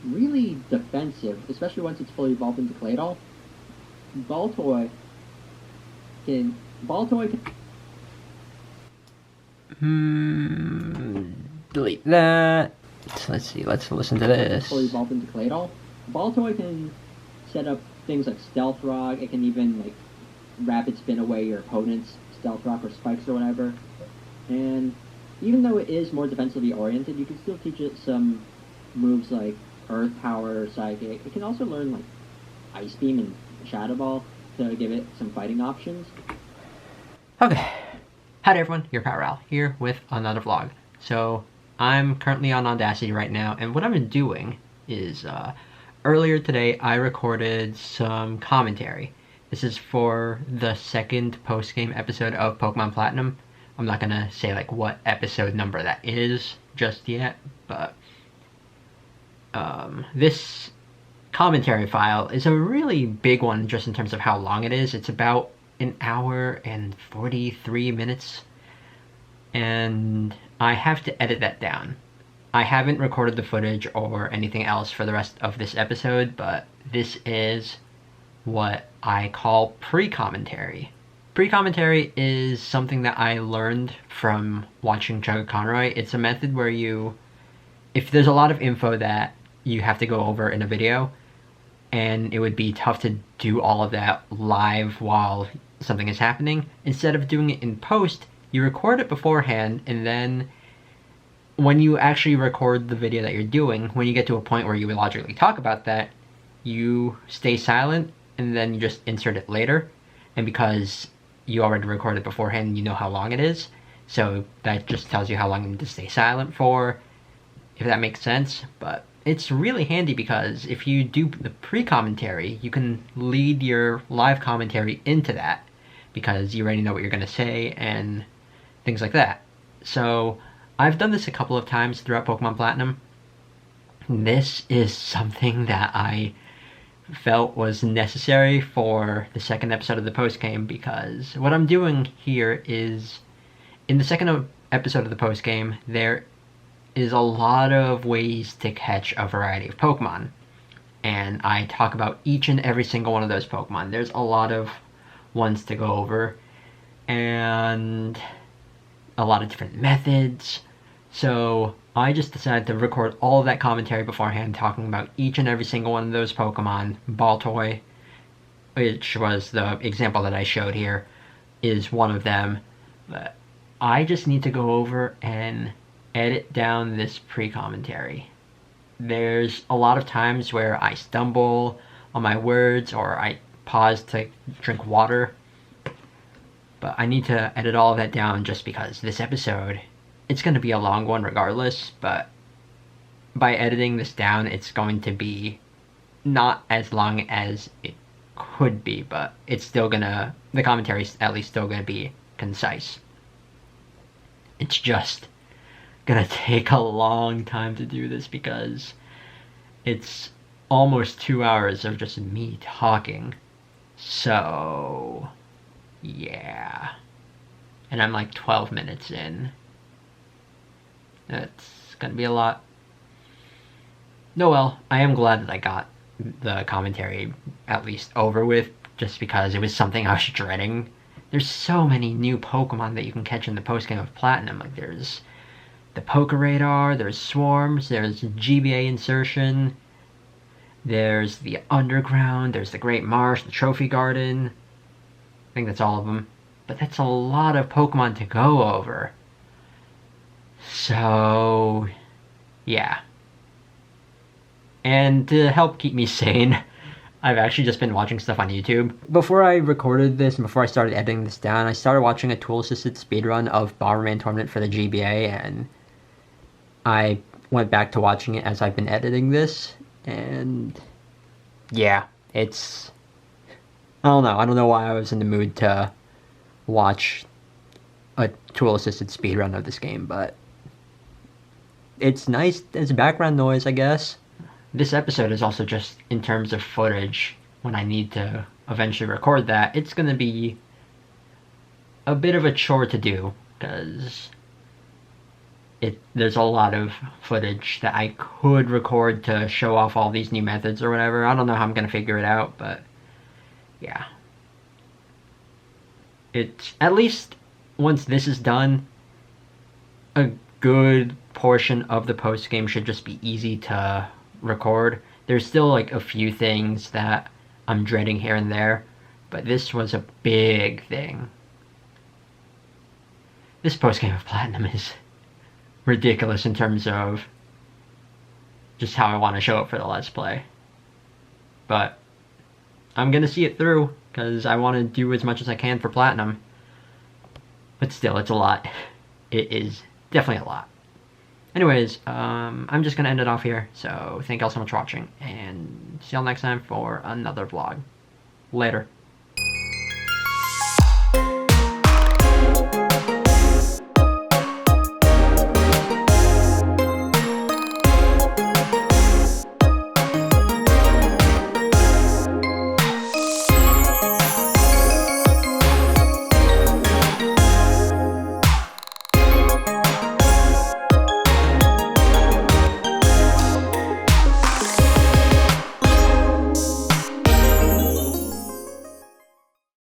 really defensive, especially once it's fully evolved into Claydol. Baltoy Baltoy can Hmm. Delete that. Let's see. Let's listen to once it's fully this. evolved into Claydol. Baltoy can set up things like Stealth Rock. It can even like rapid spin away your opponent's Stealth Rock or spikes or whatever. And even though it is more defensively oriented, you can still teach it some moves like Earth Power or Psychic. It can also learn like Ice Beam and Shadow Ball to give it some fighting options. Okay. Hi everyone, your Power Al here with another vlog. So I'm currently on Audacity right now, and what I've been doing is earlier today I recorded some commentary. This is for the second post-game episode of Pokemon Platinum. I'm not gonna say like what episode number that is just yet, but this commentary file is a really big one just in terms of how long it is. It's about an hour and 43 minutes, and I have to edit that down. I haven't recorded the footage or anything else for the rest of this episode, but this is what I call pre-commentary. Pre-commentary is something that I learned from watching Chugga Conroy. It's a method where if there's a lot of info that you have to go over in a video, and it would be tough to do all of that live while something is happening, instead of doing it in post, you record it beforehand, and then when you actually record the video that you're doing, when you get to a point where you would logically talk about that, you stay silent, and then you just insert it later. And because you already recorded beforehand, you know how long it is, so that just tells you how long you need to stay silent for, if that makes sense. But it's really handy because if you do the pre-commentary, you can lead your live commentary into that because you already know what you're going to say and things like that. So I've done this a couple of times throughout Pokemon Platinum. This is something that I felt was necessary for the second episode of the post-game, because what I'm doing here is, in the second episode of the post-game, there is a lot of ways to catch a variety of Pokemon. And I talk about each and every single one of those Pokemon. There's a lot of ones to go over, and a lot of different methods. So I just decided to record all of that commentary beforehand, talking about each and every single one of those Pokemon. Baltoy, which was the example that I showed here, is one of them. But I just need to go over and edit down this pre-commentary. There's a lot of times where I stumble on my words or I pause to drink water, but I need to edit all of that down just because this episode, it's going to be a long one regardless, but by editing this down, it's going to be not as long as it could be, but it's still gonna, the commentary's at least still gonna be concise. It's just gonna take a long time to do this because it's almost 2 hours of just me talking. So, yeah. And I'm like 12 minutes in. That's gonna be a lot. No, well, I am glad that I got the commentary at least over with, just because it was something I was dreading. There's so many new Pokemon that you can catch in the postgame of Platinum. Like, there's the Pokeradar, there's Swarms, there's GBA insertion, there's the Underground, there's the Great Marsh, the Trophy Garden. I think that's all of them. But that's a lot of Pokemon to go over. So, yeah. And to help keep me sane, I've actually just been watching stuff on YouTube. Before I recorded this and before I started editing this down, I started watching a tool-assisted speedrun of Bomberman Tournament for the GBA, and I went back to watching it as I've been editing this, and yeah, it's, I don't know why I was in the mood to watch a tool-assisted speedrun of this game, but it's nice as background noise, I guess. This episode is also just, in terms of footage, when I need to eventually record that, it's gonna be a bit of a chore to do, because there's a lot of footage that I could record to show off all these new methods or whatever. I don't know how I'm gonna figure it out, but yeah. It's at least once this is done, a good portion of the post game should just be easy to record. There's still like a few things that I'm dreading here and there, but this was a big thing. This post game of Platinum is ridiculous in terms of just how I want to show it for the Let's Play. But I'm gonna see it through because I want to do as much as I can for Platinum. But still, it's a lot. It is definitely a lot. Anyways, I'm just gonna end it off here. So thank you all so much for watching, and see y'all next time for another vlog. Later.